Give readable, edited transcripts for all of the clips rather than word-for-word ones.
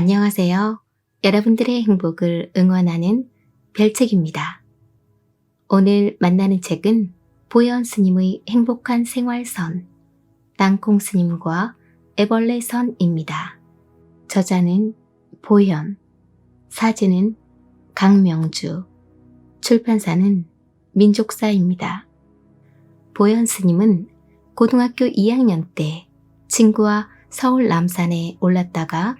안녕하세요. 여러분들의 행복을 응원하는 별책입니다. 오늘 만나는 책은 보현 스님의 행복한 생활선, 땅콩 스님과 애벌레 선입니다. 저자는 보현, 사진은 강명주, 출판사는 민족사입니다. 보현 스님은 고등학교 2학년 때 친구와 서울 남산에 올랐다가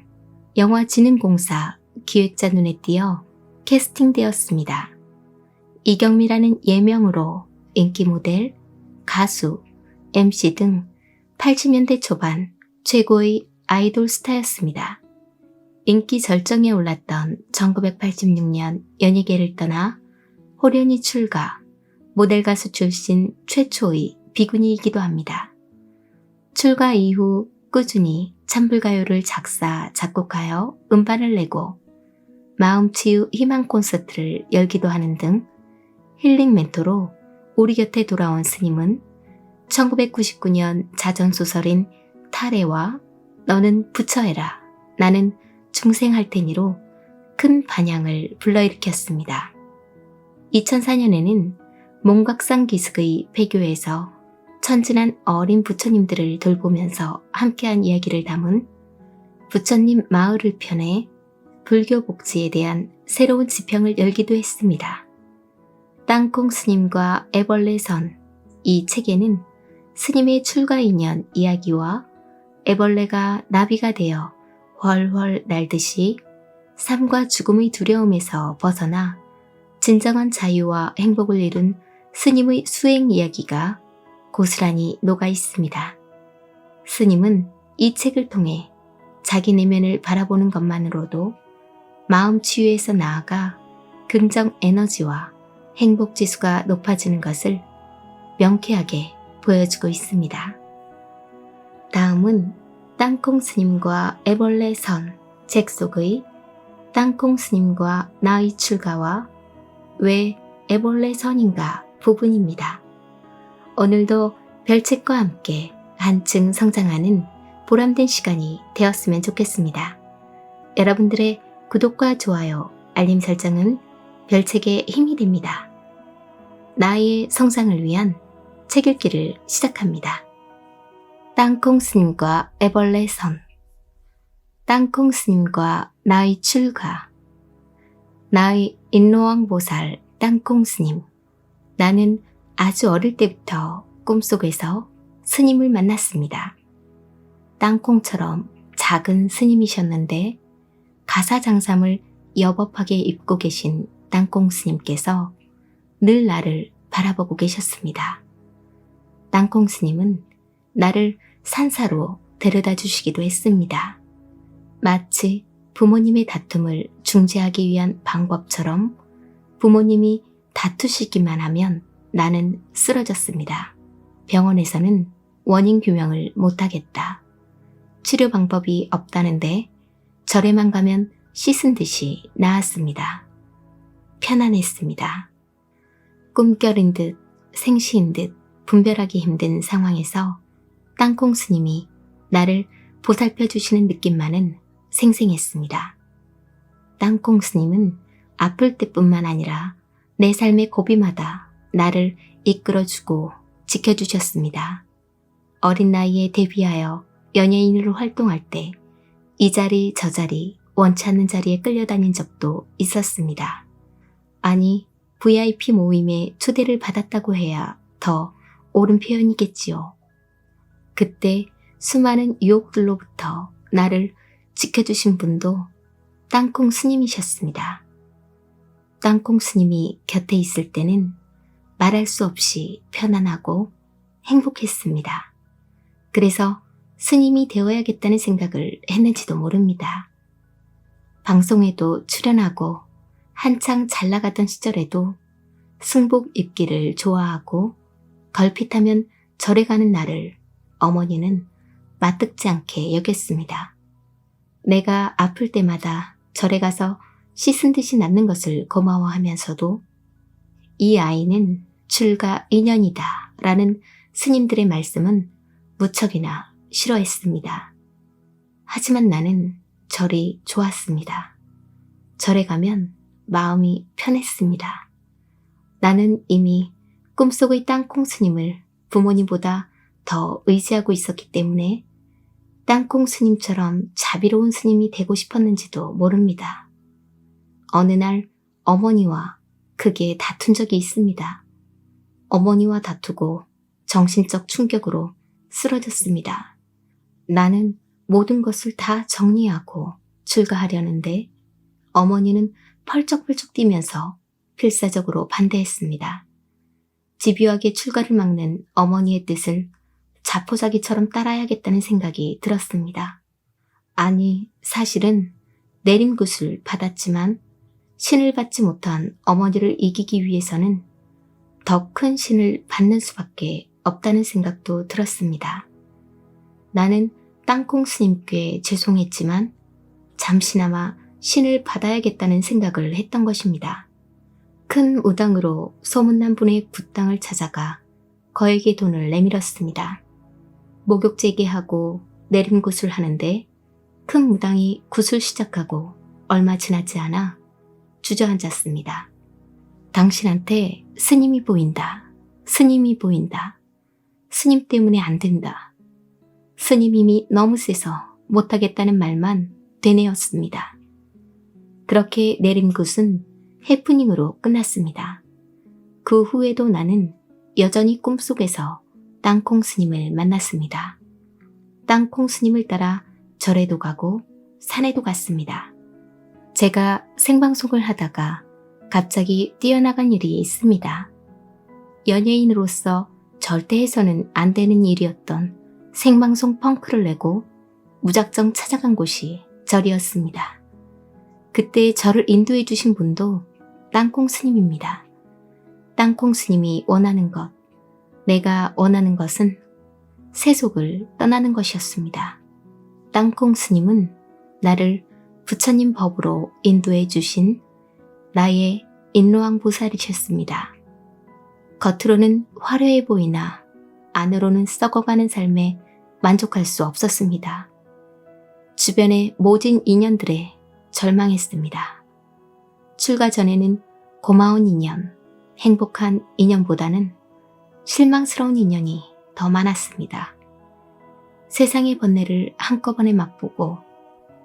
영화진흥공사 기획자 눈에 띄어 캐스팅되었습니다. 이경미라는 예명으로 인기 모델, 가수, MC 등 80년대 초반 최고의 아이돌 스타였습니다. 인기 절정에 올랐던 1986년 연예계를 떠나 호련히 출가, 모델 가수 출신 최초의 비구니이기도 합니다. 출가 이후 꾸준히 찬불가요를 작사, 작곡하여 음반을 내고 마음치유 희망 콘서트를 열기도 하는 등 힐링 멘토로 우리 곁에 돌아온 스님은 1999년 자전소설인 탈애와 너는 부처해라, 나는 중생할 테니로 큰 반향을 불러일으켰습니다. 2004년에는 몽각상 기슭의 폐교에서 천진한 어린 부처님들을 돌보면서 함께한 이야기를 담은 부처님 마을을 편해 불교 복지에 대한 새로운 지평을 열기도 했습니다. 땅콩 스님과 애벌레 선, 이 책에는 스님의 출가 인연 이야기와 애벌레가 나비가 되어 훨훨 날듯이 삶과 죽음의 두려움에서 벗어나 진정한 자유와 행복을 이룬 스님의 수행 이야기가 고스란히 녹아 있습니다. 스님은 이 책을 통해 자기 내면을 바라보는 것만으로도 마음 치유에서 나아가 긍정 에너지와 행복 지수가 높아지는 것을 명쾌하게 보여주고 있습니다. 다음은 땅콩 스님과 애벌레 선, 책 속의 땅콩 스님과 나의 출가와 왜 애벌레 선인가 부분입니다. 오늘도 별책과 함께 한층 성장하는 보람된 시간이 되었으면 좋겠습니다. 여러분들의 구독과 좋아요, 알림 설정은 별책의 힘이 됩니다. 나의 성장을 위한 책 읽기를 시작합니다. 땅콩 스님과 애벌레 선, 땅콩 스님과 나의 출가. 나의 인로왕 보살 땅콩 스님. 나는 아주 어릴 때부터 꿈속에서 스님을 만났습니다. 땅콩처럼 작은 스님이셨는데 가사장삼을 여법하게 입고 계신 땅콩 스님께서 늘 나를 바라보고 계셨습니다. 땅콩 스님은 나를 산사로 데려다 주시기도 했습니다. 마치 부모님의 다툼을 중재하기 위한 방법처럼 부모님이 다투시기만 하면 나는 쓰러졌습니다. 병원에서는 원인 규명을 못하겠다. 치료 방법이 없다는데 절에만 가면 씻은 듯이 나았습니다. 편안했습니다. 꿈결인 듯 생시인 듯 분별하기 힘든 상황에서 땅콩 스님이 나를 보살펴 주시는 느낌만은 생생했습니다. 땅콩 스님은 아플 때뿐만 아니라 내 삶의 고비마다 나를 이끌어주고 지켜주셨습니다. 어린 나이에 데뷔하여 연예인으로 활동할 때 이 자리 저 자리 원치 않는 자리에 끌려다닌 적도 있었습니다. 아니, VIP 모임에 초대를 받았다고 해야 더 옳은 표현이겠지요. 그때 수많은 유혹들로부터 나를 지켜주신 분도 땅콩 스님이셨습니다. 땅콩 스님이 곁에 있을 때는 말할 수 없이 편안하고 행복했습니다. 그래서 스님이 되어야겠다는 생각을 했는지도 모릅니다. 방송에도 출연하고 한창 잘 나가던 시절에도 승복 입기를 좋아하고 걸핏하면 절에 가는 나를 어머니는 맞듣지 않게 여겼습니다. 내가 아플 때마다 절에 가서 씻은 듯이 낫는 것을 고마워하면서도 이 아이는 출가 인연이다 라는 스님들의 말씀은 무척이나 싫어했습니다. 하지만 나는 절이 좋았습니다. 절에 가면 마음이 편했습니다. 나는 이미 꿈속의 땅콩 스님을 부모님보다 더 의지하고 있었기 때문에 땅콩 스님처럼 자비로운 스님이 되고 싶었는지도 모릅니다. 어느 날 어머니와 크게 다툰 적이 있습니다. 어머니와 다투고 정신적 충격으로 쓰러졌습니다. 나는 모든 것을 다 정리하고 출가하려는데 어머니는 펄쩍펄쩍 뛰면서 필사적으로 반대했습니다. 집요하게 출가를 막는 어머니의 뜻을 자포자기처럼 따라야겠다는 생각이 들었습니다. 아니, 사실은 내림굿을 받았지만 신을 받지 못한 어머니를 이기기 위해서는 더 큰 신을 받는 수밖에 없다는 생각도 들었습니다. 나는 땅콩 스님께 죄송했지만 잠시나마 신을 받아야겠다는 생각을 했던 것입니다. 큰 무당으로 소문난 분의 굿당을 찾아가 거액의 돈을 내밀었습니다. 목욕제기하고 내림굿을 하는데 큰 무당이 굿을 시작하고 얼마 지나지 않아 주저앉았습니다. 당신한테 스님이 보인다. 스님이 보인다. 스님 때문에 안 된다. 스님 힘이 너무 세서 못하겠다는 말만 되뇌었습니다. 그렇게 내림굿은 해프닝으로 끝났습니다. 그 후에도 나는 여전히 꿈속에서 땅콩 스님을 만났습니다. 땅콩 스님을 따라 절에도 가고 산에도 갔습니다. 제가 생방송을 하다가 갑자기 뛰어나간 일이 있습니다. 연예인으로서 절대 해서는 안 되는 일이었던 생방송 펑크를 내고 무작정 찾아간 곳이 절이었습니다. 그때 저를 인도해 주신 분도 땅콩 스님입니다. 땅콩 스님이 원하는 것, 내가 원하는 것은 세속을 떠나는 것이었습니다. 땅콩 스님은 나를 부처님 법으로 인도해 주신 나의 인로왕 보살이셨습니다. 겉으로는 화려해 보이나 안으로는 썩어가는 삶에 만족할 수 없었습니다. 주변의 모든 인연들에 절망했습니다. 출가 전에는 고마운 인연, 행복한 인연보다는 실망스러운 인연이 더 많았습니다. 세상의 번뇌를 한꺼번에 맛보고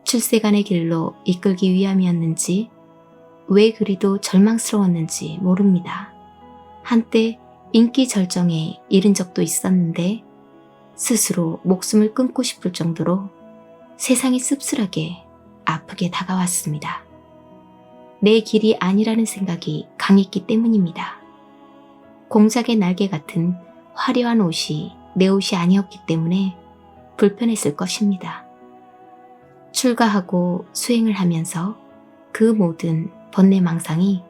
출세간의 길로 이끌기 위함이었는지 왜 그리도 절망스러웠는지 모릅니다. 한때 인기 절정에 이른 적도 있었는데 스스로 목숨을 끊고 싶을 정도로 세상이 씁쓸하게 아프게 다가왔습니다. 내 길이 아니라는 생각이 강했기 때문입니다. 공작의 날개 같은 화려한 옷이 내 옷이 아니었기 때문에 불편했을 것입니다. 출가하고 수행을 하면서 그 모든 번뇌망상이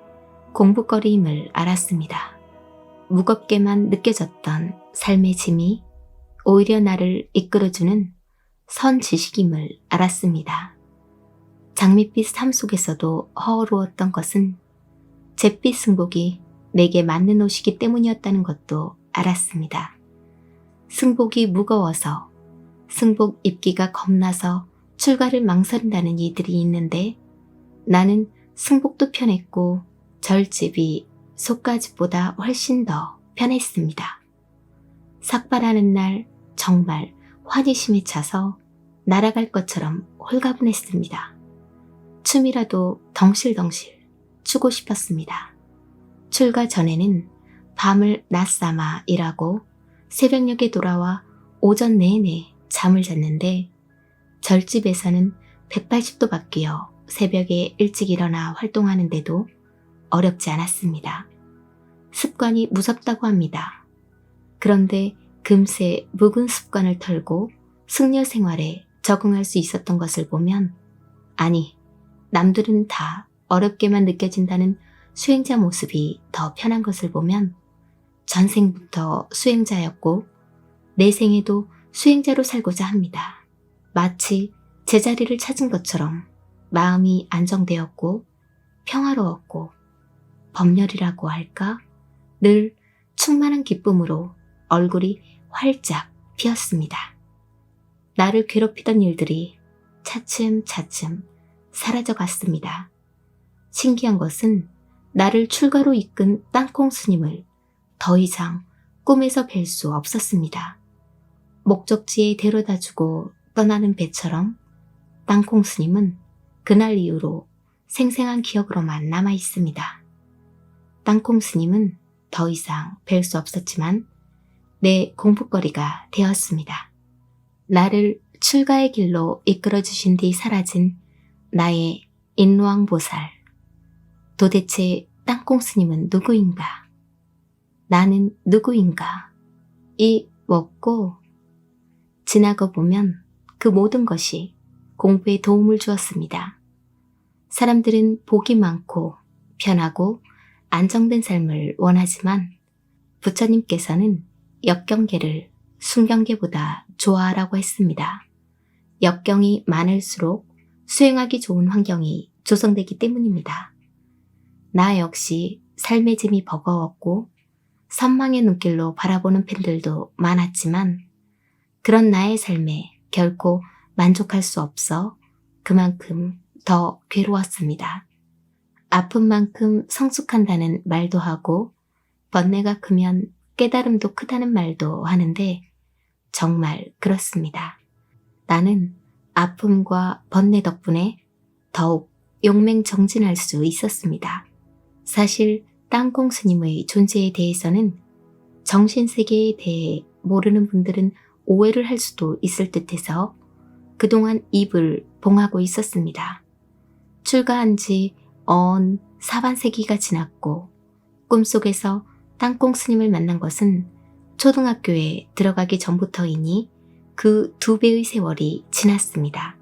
공부거리임을 알았습니다. 무겁게만 느껴졌던 삶의 짐이 오히려 나를 이끌어주는 선 지식임을 알았습니다. 장밋빛 삶 속에서도 허어로웠던 것은 잿빛 승복이 내게 맞는 옷이기 때문이었다는 것도 알았습니다. 승복이 무거워서 승복 입기가 겁나서 출가를 망설인다는 이들이 있는데 나는 승복도 편했고 절집이 속가집보다 훨씬 더 편했습니다. 삭발하는 날 정말 환희심에 차서 날아갈 것처럼 홀가분했습니다. 춤이라도 덩실덩실 추고 싶었습니다. 출가 전에는 밤을 낮삼아 일하고 새벽녘에 돌아와 오전 내내 잠을 잤는데 절집에서는 180도 바뀌어 새벽에 일찍 일어나 활동하는데도 어렵지 않았습니다. 습관이 무섭다고 합니다. 그런데 금세 묵은 습관을 털고 승려 생활에 적응할 수 있었던 것을 보면 아니, 남들은 다 어렵게만 느껴진다는 수행자 모습이 더 편한 것을 보면 전생부터 수행자였고 내 생에도 수행자로 살고자 합니다. 마치 제자리를 찾은 것처럼 마음이 안정되었고 평화로웠고 법렬이라고 할까? 늘 충만한 기쁨으로 얼굴이 활짝 피었습니다. 나를 괴롭히던 일들이 차츰차츰 사라져갔습니다. 신기한 것은 나를 출가로 이끈 땅콩 스님을 더 이상 꿈에서 뵐 수 없었습니다. 목적지에 데려다주고 떠나는 배처럼 땅콩 스님은 그날 이후로 생생한 기억으로만 남아 있습니다. 땅콩 스님은 더 이상 뵐 수 없었지만 내 공부거리가 되었습니다. 나를 출가의 길로 이끌어주신 뒤 사라진 나의 인로왕보살. 도대체 땅콩 스님은 누구인가? 나는 누구인가? 이 먹고 지나고 보면 그 모든 것이 공부에 도움을 주었습니다. 사람들은 복이 많고 편하고 안정된 삶을 원하지만 부처님께서는 역경계를 순경계보다 좋아하라고 했습니다. 역경이 많을수록 수행하기 좋은 환경이 조성되기 때문입니다. 나 역시 삶의 짐이 버거웠고 선망의 눈길로 바라보는 팬들도 많았지만 그런 나의 삶에 결코 만족할 수 없어 그만큼 더 괴로웠습니다. 아픈 만큼 성숙한다는 말도 하고 번뇌가 크면 깨달음도 크다는 말도 하는데 정말 그렇습니다. 나는 아픔과 번뇌 덕분에 더욱 용맹정진할 수 있었습니다. 사실 땅콩 스님의 존재에 대해서는 정신세계에 대해 모르는 분들은 오해를 할 수도 있을 듯해서 그동안 입을 봉하고 있었습니다. 출가한 지 언 4반세기가 지났고 꿈속에서 땅콩 스님을 만난 것은 초등학교에 들어가기 전부터이니 그 2배의 세월이 지났습니다.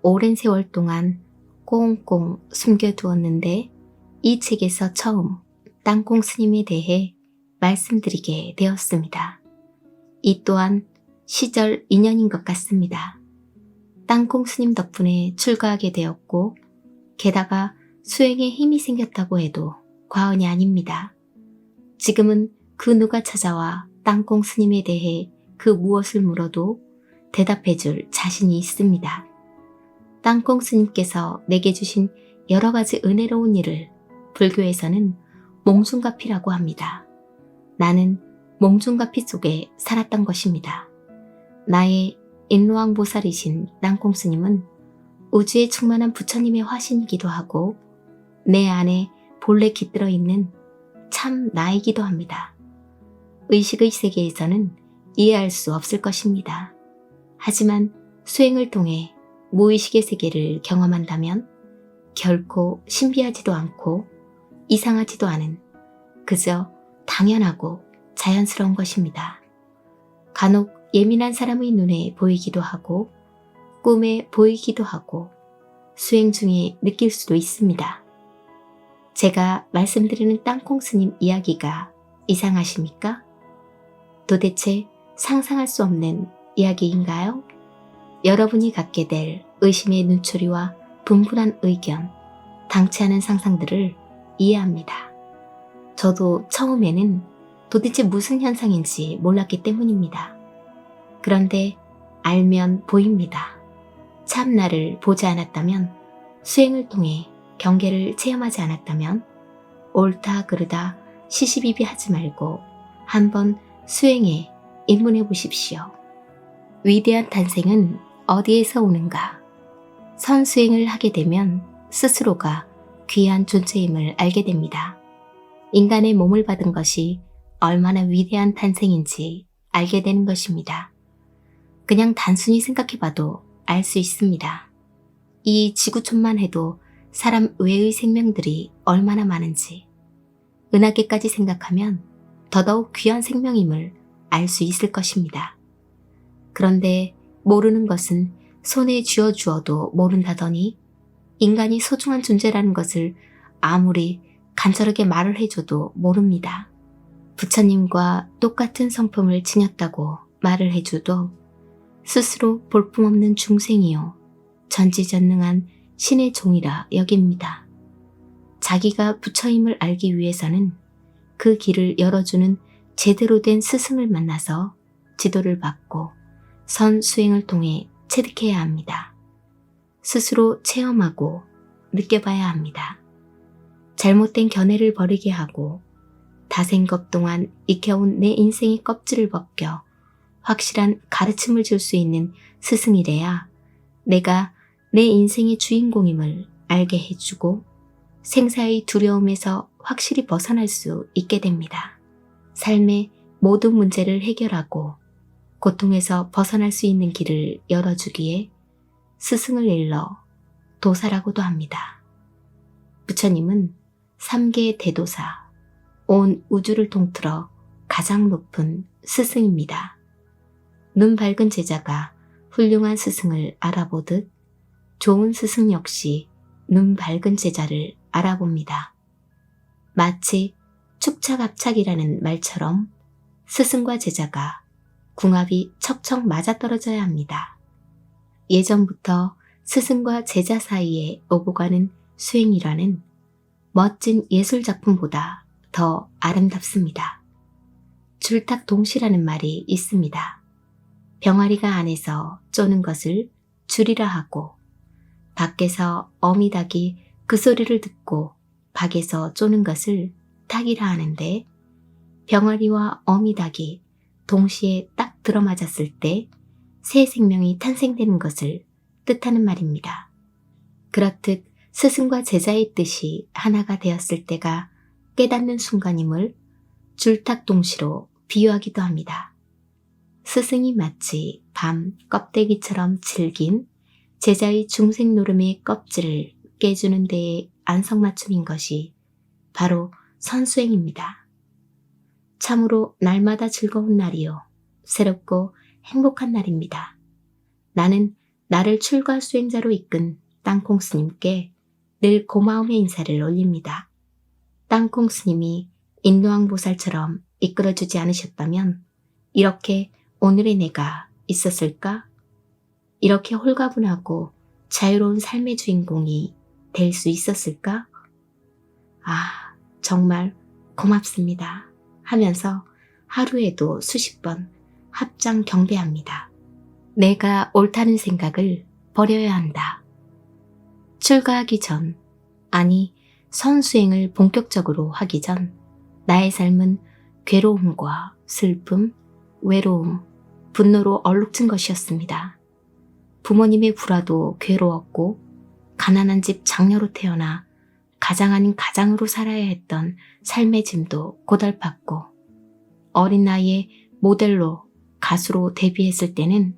오랜 세월 동안 꽁꽁 숨겨두었는데 이 책에서 처음 땅콩 스님에 대해 말씀드리게 되었습니다. 이 또한 시절 인연인 것 같습니다. 땅콩 스님 덕분에 출가하게 되었고 게다가 수행에 힘이 생겼다고 해도 과언이 아닙니다. 지금은 그 누가 찾아와 땅콩 스님에 대해 그 무엇을 물어도 대답해 줄 자신이 있습니다. 땅콩 스님께서 내게 주신 여러 가지 은혜로운 일을 불교에서는 몽중가피라고 합니다. 나는 몽중가피 속에 살았던 것입니다. 나의 인로왕보살이신 땅콩 스님은 우주에 충만한 부처님의 화신이기도 하고 내 안에 본래 깃들어 있는 참 나이기도 합니다. 의식의 세계에서는 이해할 수 없을 것입니다. 하지만 수행을 통해 무의식의 세계를 경험한다면 결코 신비하지도 않고 이상하지도 않은 그저 당연하고 자연스러운 것입니다. 간혹 예민한 사람의 눈에 보이기도 하고 꿈에 보이기도 하고 수행 중에 느낄 수도 있습니다. 제가 말씀드리는 땅콩 스님 이야기가 이상하십니까? 도대체 상상할 수 없는 이야기인가요? 여러분이 갖게 될 의심의 눈초리와 분분한 의견, 당치 않은 상상들을 이해합니다. 저도 처음에는 도대체 무슨 현상인지 몰랐기 때문입니다. 그런데 알면 보입니다. 참 나를 보지 않았다면, 수행을 통해 경계를 체험하지 않았다면 옳다 그르다 시시비비하지 말고 한번 수행에 입문해 보십시오. 위대한 탄생은 어디에서 오는가? 선수행을 하게 되면 스스로가 귀한 존재임을 알게 됩니다. 인간의 몸을 받은 것이 얼마나 위대한 탄생인지 알게 되는 것입니다. 그냥 단순히 생각해봐도 알 수 있습니다. 이 지구촌만 해도 사람 외의 생명들이 얼마나 많은지, 은하계까지 생각하면 더더욱 귀한 생명임을 알 수 있을 것입니다. 그런데 모르는 것은 손에 쥐어주어도 모른다더니 인간이 소중한 존재라는 것을 아무리 간절하게 말을 해줘도 모릅니다. 부처님과 똑같은 성품을 지녔다고 말을 해줘도 스스로 볼품없는 중생이요 전지전능한 신의 종이라 여깁니다. 자기가 부처임을 알기 위해서는 그 길을 열어주는 제대로 된 스승을 만나서 지도를 받고 선수행을 통해 체득해야 합니다. 스스로 체험하고 느껴봐야 합니다. 잘못된 견해를 버리게 하고 다생겁 동안 익혀온 내 인생의 껍질을 벗겨 확실한 가르침을 줄 수 있는 스승이래야 내가 내 인생의 주인공임을 알게 해주고 생사의 두려움에서 확실히 벗어날 수 있게 됩니다. 삶의 모든 문제를 해결하고 고통에서 벗어날 수 있는 길을 열어주기에 스승을 일러 도사라고도 합니다. 부처님은 3개의 대도사, 온 우주를 통틀어 가장 높은 스승입니다. 눈 밝은 제자가 훌륭한 스승을 알아보듯 좋은 스승 역시 눈 밝은 제자를 알아봅니다. 마치 축착압착이라는 말처럼 스승과 제자가 궁합이 척척 맞아떨어져야 합니다. 예전부터 스승과 제자 사이에 오고 가는 수행이라는 멋진 예술작품보다 더 아름답습니다. 줄탁동시라는 말이 있습니다. 병아리가 안에서 쪼는 것을 줄이라 하고 밖에서 어미닭이 그 소리를 듣고 밖에서 쪼는 것을 닭이라 하는데 병아리와 어미닭이 동시에 딱 들어맞았을 때 새 생명이 탄생되는 것을 뜻하는 말입니다. 그렇듯 스승과 제자의 뜻이 하나가 되었을 때가 깨닫는 순간임을 줄탁동시로 비유하기도 합니다. 스승이 마치 밤 껍데기처럼 질긴 제자의 중생 노름의 껍질을 깨주는 데에 안성맞춤인 것이 바로 선수행입니다. 참으로 날마다 즐거운 날이요. 새롭고 행복한 날입니다. 나는 나를 출가 수행자로 이끈 땅콩 스님께 늘 고마움의 인사를 올립니다. 땅콩 스님이 인도왕 보살처럼 이끌어주지 않으셨다면 이렇게 오늘의 내가 있었을까? 이렇게 홀가분하고 자유로운 삶의 주인공이 될 수 있었을까? 아, 정말 고맙습니다 하면서 하루에도 수십 번 합장 경배합니다. 내가 옳다는 생각을 버려야 한다. 출가하기 전, 아니 선수행을 본격적으로 하기 전 나의 삶은 괴로움과 슬픔, 외로움, 분노로 얼룩진 것이었습니다. 부모님의 불화도 괴로웠고 가난한 집 장녀로 태어나 가장 아닌 가장으로 살아야 했던 삶의 짐도 고달팠고 어린 나이에 모델로 가수로 데뷔했을 때는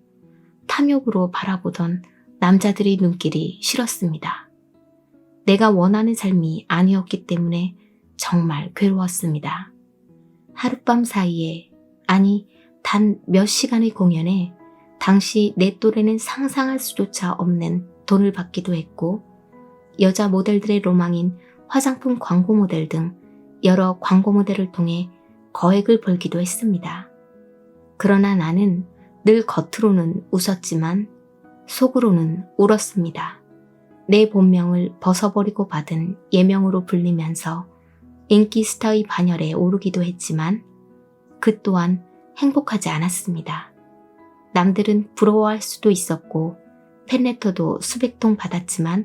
탐욕으로 바라보던 남자들의 눈길이 싫었습니다. 내가 원하는 삶이 아니었기 때문에 정말 괴로웠습니다. 하룻밤 사이에, 아니 단 몇 시간의 공연에 당시 내 또래는 상상할 수조차 없는 돈을 받기도 했고 여자 모델들의 로망인 화장품 광고 모델 등 여러 광고 모델을 통해 거액을 벌기도 했습니다. 그러나 나는 늘 겉으로는 웃었지만 속으로는 울었습니다. 내 본명을 벗어버리고 받은 예명으로 불리면서 인기 스타의 반열에 오르기도 했지만 그 또한 행복하지 않았습니다. 남들은 부러워할 수도 있었고 팬레터도 수백 통 받았지만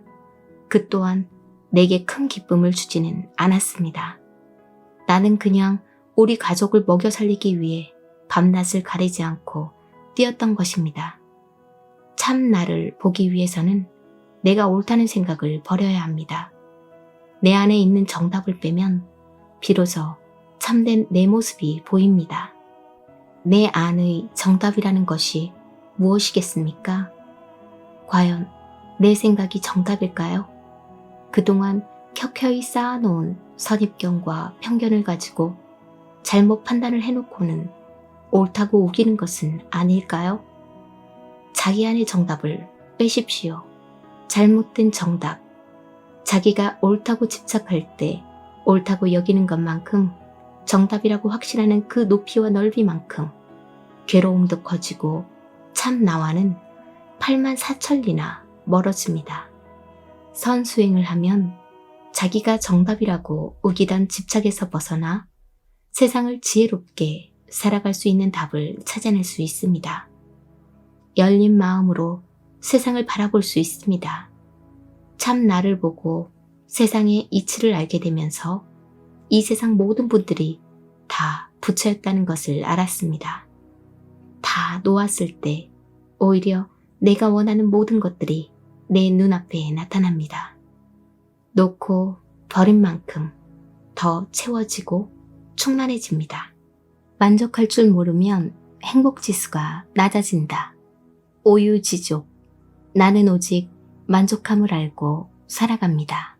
그 또한 내게 큰 기쁨을 주지는 않았습니다. 나는 그냥 우리 가족을 먹여 살리기 위해 밤낮을 가리지 않고 뛰었던 것입니다. 참 나를 보기 위해서는 내가 옳다는 생각을 버려야 합니다. 내 안에 있는 정답을 빼면 비로소 참된 내 모습이 보입니다. 내 안의 정답이라는 것이 무엇이겠습니까? 과연 내 생각이 정답일까요? 그동안 켜켜이 쌓아놓은 선입견과 편견을 가지고 잘못 판단을 해놓고는 옳다고 우기는 것은 아닐까요? 자기 안의 정답을 빼십시오. 잘못된 정답, 자기가 옳다고 집착할 때 옳다고 여기는 것만큼 정답이라고 확신하는 그 높이와 넓이만큼 괴로움도 커지고 참 나와는 8만 4천리나 멀어집니다. 선수행을 하면 자기가 정답이라고 우기던 집착에서 벗어나 세상을 지혜롭게 살아갈 수 있는 답을 찾아낼 수 있습니다. 열린 마음으로 세상을 바라볼 수 있습니다. 참 나를 보고 세상의 이치를 알게 되면서 이 세상 모든 분들이 다 부처였다는 것을 알았습니다. 다 놓았을 때 오히려 내가 원하는 모든 것들이 내 눈앞에 나타납니다. 놓고 버린 만큼 더 채워지고 충만해집니다. 만족할 줄 모르면 행복지수가 낮아진다. 오유지족. 나는 오직 만족함을 알고 살아갑니다.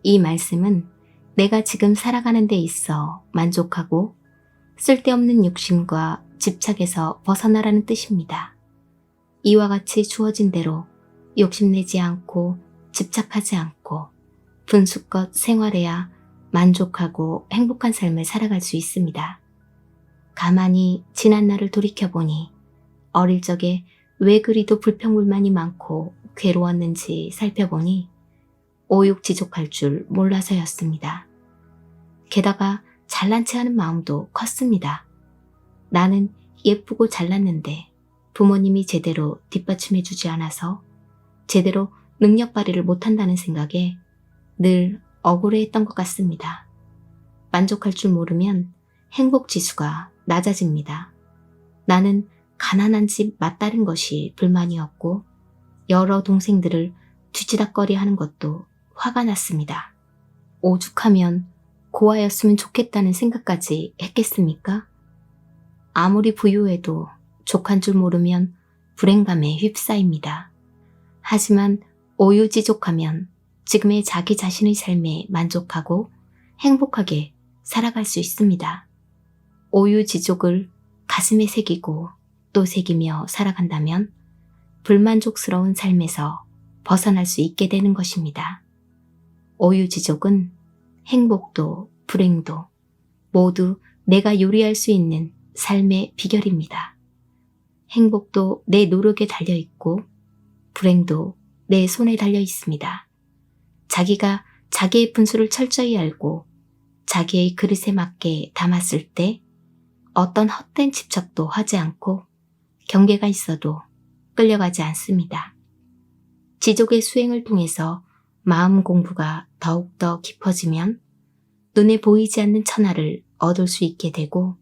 이 말씀은 내가 지금 살아가는 데 있어 만족하고 쓸데없는 욕심과 집착에서 벗어나라는 뜻입니다. 이와 같이 주어진 대로 욕심내지 않고 집착하지 않고 분수껏 생활해야 만족하고 행복한 삶을 살아갈 수 있습니다. 가만히 지난 날을 돌이켜보니 어릴 적에 왜 그리도 불평불만이 많고 괴로웠는지 살펴보니 오육지족할 줄 몰라서였습니다. 게다가 잘난 체 하는 마음도 컸습니다. 나는 예쁘고 잘났는데 부모님이 제대로 뒷받침해주지 않아서 제대로 능력 발휘를 못한다는 생각에 늘 억울해했던 것 같습니다. 만족할 줄 모르면 행복지수가 낮아집니다. 나는 가난한 집 맞다른 것이 불만이었고 여러 동생들을 뒤치다꺼리 하는 것도 화가 났습니다. 오죽하면 고아였으면 좋겠다는 생각까지 했겠습니까? 아무리 부유해도 족한 줄 모르면 불행감에 휩싸입니다. 하지만 오유지족하면 지금의 자기 자신의 삶에 만족하고 행복하게 살아갈 수 있습니다. 오유지족을 가슴에 새기고 또 새기며 살아간다면 불만족스러운 삶에서 벗어날 수 있게 되는 것입니다. 오유지족은 행복도 불행도 모두 내가 요리할 수 있는 삶의 비결입니다. 행복도 내 노력에 달려있고 불행도 내 손에 달려 있습니다. 자기가 자기의 분수를 철저히 알고 자기의 그릇에 맞게 담았을 때 어떤 헛된 집착도 하지 않고 경계가 있어도 끌려가지 않습니다. 지족의 수행을 통해서 마음 공부가 더욱더 깊어지면 눈에 보이지 않는 천하를 얻을 수 있게 되고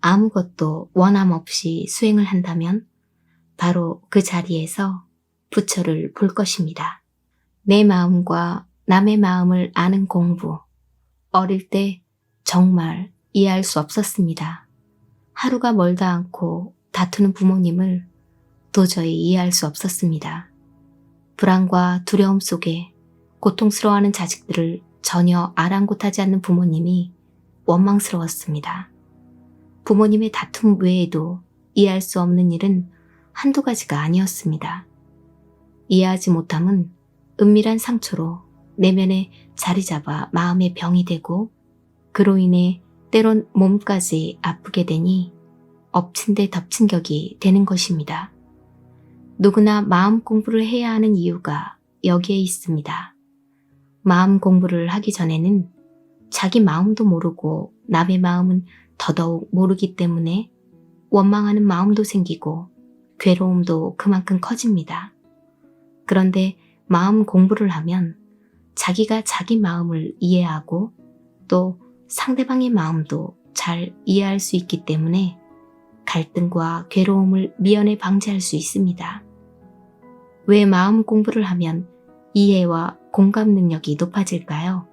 아무것도 원함 없이 수행을 한다면 바로 그 자리에서 부처를 볼 것입니다. 내 마음과 남의 마음을 아는 공부. 어릴 때 정말 이해할 수 없었습니다. 하루가 멀다 않고 다투는 부모님을 도저히 이해할 수 없었습니다. 불안과 두려움 속에 고통스러워하는 자식들을 전혀 아랑곳하지 않는 부모님이 원망스러웠습니다. 부모님의 다툼 외에도 이해할 수 없는 일은 한두 가지가 아니었습니다. 이해하지 못함은 은밀한 상처로 내면에 자리 잡아 마음의 병이 되고 그로 인해 때론 몸까지 아프게 되니 엎친 데 덮친 격이 되는 것입니다. 누구나 마음 공부를 해야 하는 이유가 여기에 있습니다. 마음 공부를 하기 전에는 자기 마음도 모르고 남의 마음은 더더욱 모르기 때문에 원망하는 마음도 생기고 괴로움도 그만큼 커집니다. 그런데 마음 공부를 하면 자기가 자기 마음을 이해하고 또 상대방의 마음도 잘 이해할 수 있기 때문에 갈등과 괴로움을 미연에 방지할 수 있습니다. 왜 마음 공부를 하면 이해와 공감 능력이 높아질까요?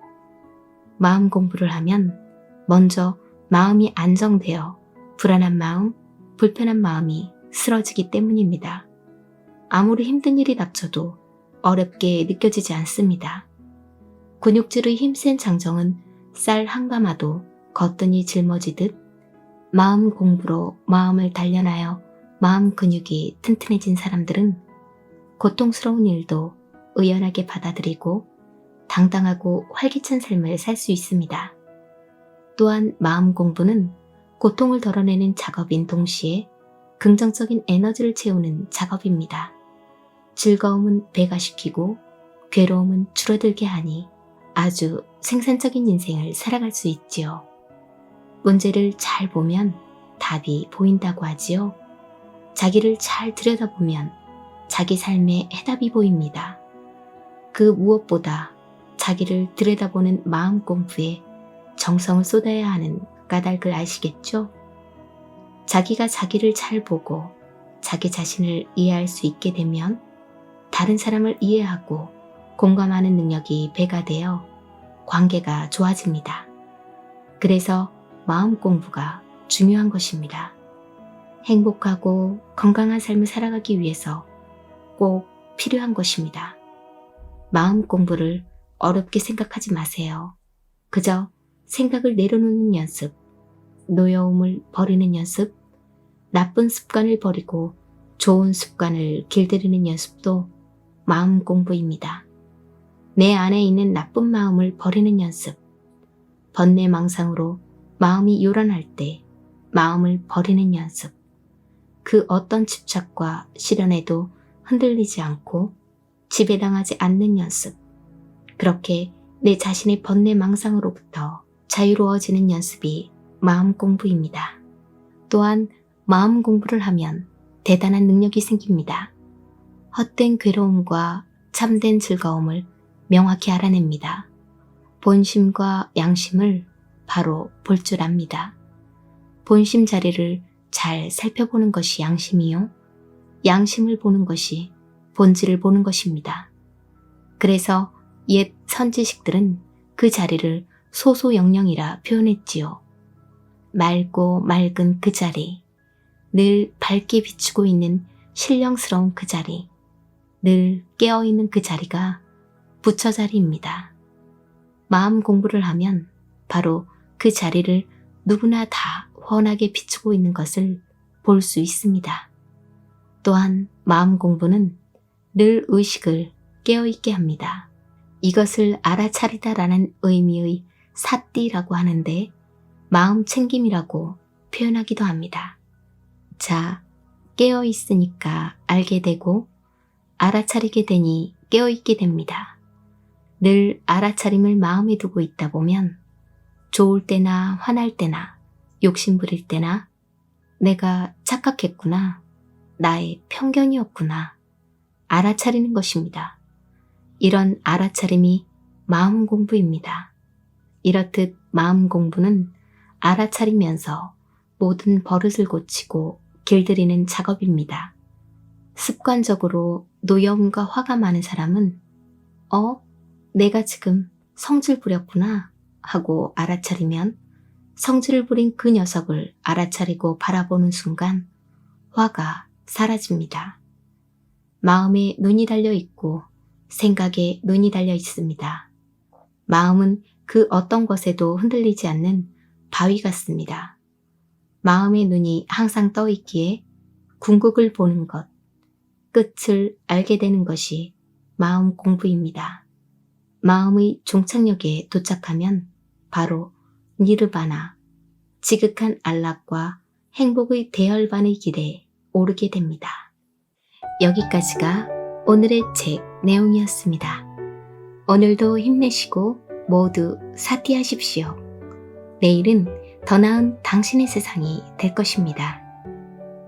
마음 공부를 하면 먼저 마음이 안정되어 불안한 마음, 불편한 마음이 쓰러지기 때문입니다. 아무리 힘든 일이 닥쳐도 어렵게 느껴지지 않습니다. 근육질의 힘센 장정은 쌀 한 가마도 거뜬히 짊어지듯 마음 공부로 마음을 단련하여 마음 근육이 튼튼해진 사람들은 고통스러운 일도 의연하게 받아들이고 당당하고 활기찬 삶을 살 수 있습니다. 또한 마음 공부는 고통을 덜어내는 작업인 동시에 긍정적인 에너지를 채우는 작업입니다. 즐거움은 배가시키고 괴로움은 줄어들게 하니 아주 생산적인 인생을 살아갈 수 있지요. 문제를 잘 보면 답이 보인다고 하지요. 자기를 잘 들여다보면 자기 삶의 해답이 보입니다. 그 무엇보다 자기를 들여다보는 마음 공부에 정성을 쏟아야 하는 까닭을 아시겠죠? 자기가 자기를 잘 보고 자기 자신을 이해할 수 있게 되면 다른 사람을 이해하고 공감하는 능력이 배가 되어 관계가 좋아집니다. 그래서 마음 공부가 중요한 것입니다. 행복하고 건강한 삶을 살아가기 위해서 꼭 필요한 것입니다. 마음 공부를 어렵게 생각하지 마세요. 그저 생각을 내려놓는 연습, 노여움을 버리는 연습, 나쁜 습관을 버리고 좋은 습관을 길들이는 연습도 마음 공부입니다. 내 안에 있는 나쁜 마음을 버리는 연습, 번뇌망상으로 마음이 요란할 때 마음을 버리는 연습, 그 어떤 집착과 시련에도 흔들리지 않고 지배당하지 않는 연습, 그렇게 내 자신의 번뇌망상으로부터 자유로워지는 연습이 마음 공부입니다. 또한 마음 공부를 하면 대단한 능력이 생깁니다. 헛된 괴로움과 참된 즐거움을 명확히 알아냅니다. 본심과 양심을 바로 볼 줄 압니다. 본심 자리를 잘 살펴보는 것이 양심이요. 양심을 보는 것이 본질을 보는 것입니다. 그래서 옛 선지식들은 그 자리를 소소영령이라 표현했지요. 맑고 맑은 그 자리, 늘 밝게 비추고 있는 신령스러운 그 자리, 늘 깨어있는 그 자리가 부처 자리입니다. 마음 공부를 하면 바로 그 자리를 누구나 다 훤하게 비추고 있는 것을 볼 수 있습니다. 또한 마음 공부는 늘 의식을 깨어있게 합니다. 이것을 알아차리다라는 의미의 사띠라고 하는데 마음 챙김이라고 표현하기도 합니다. 자, 깨어있으니까 알게 되고 알아차리게 되니 깨어있게 됩니다. 늘 알아차림을 마음에 두고 있다 보면 좋을 때나 화날 때나 욕심 부릴 때나 내가 착각했구나, 나의 편견이었구나 알아차리는 것입니다. 이런 알아차림이 마음 공부입니다. 이렇듯 마음 공부는 알아차리면서 모든 버릇을 고치고 길들이는 작업입니다. 습관적으로 노여움과 화가 많은 사람은 내가 지금 성질 부렸구나 하고 알아차리면 성질을 부린 그 녀석을 알아차리고 바라보는 순간 화가 사라집니다. 마음에 눈이 달려 있고 생각에 눈이 달려 있습니다. 마음은 그 어떤 것에도 흔들리지 않는 바위 같습니다. 마음의 눈이 항상 떠 있기에 궁극을 보는 것, 끝을 알게 되는 것이 마음 공부입니다. 마음의 종착역에 도착하면 바로 니르바나, 지극한 안락과 행복의 대열반의 길에 오르게 됩니다. 여기까지가 오늘의 책 내용이었습니다. 오늘도 힘내시고 모두 사티하십시오. 내일은 더 나은 당신의 세상이 될 것입니다.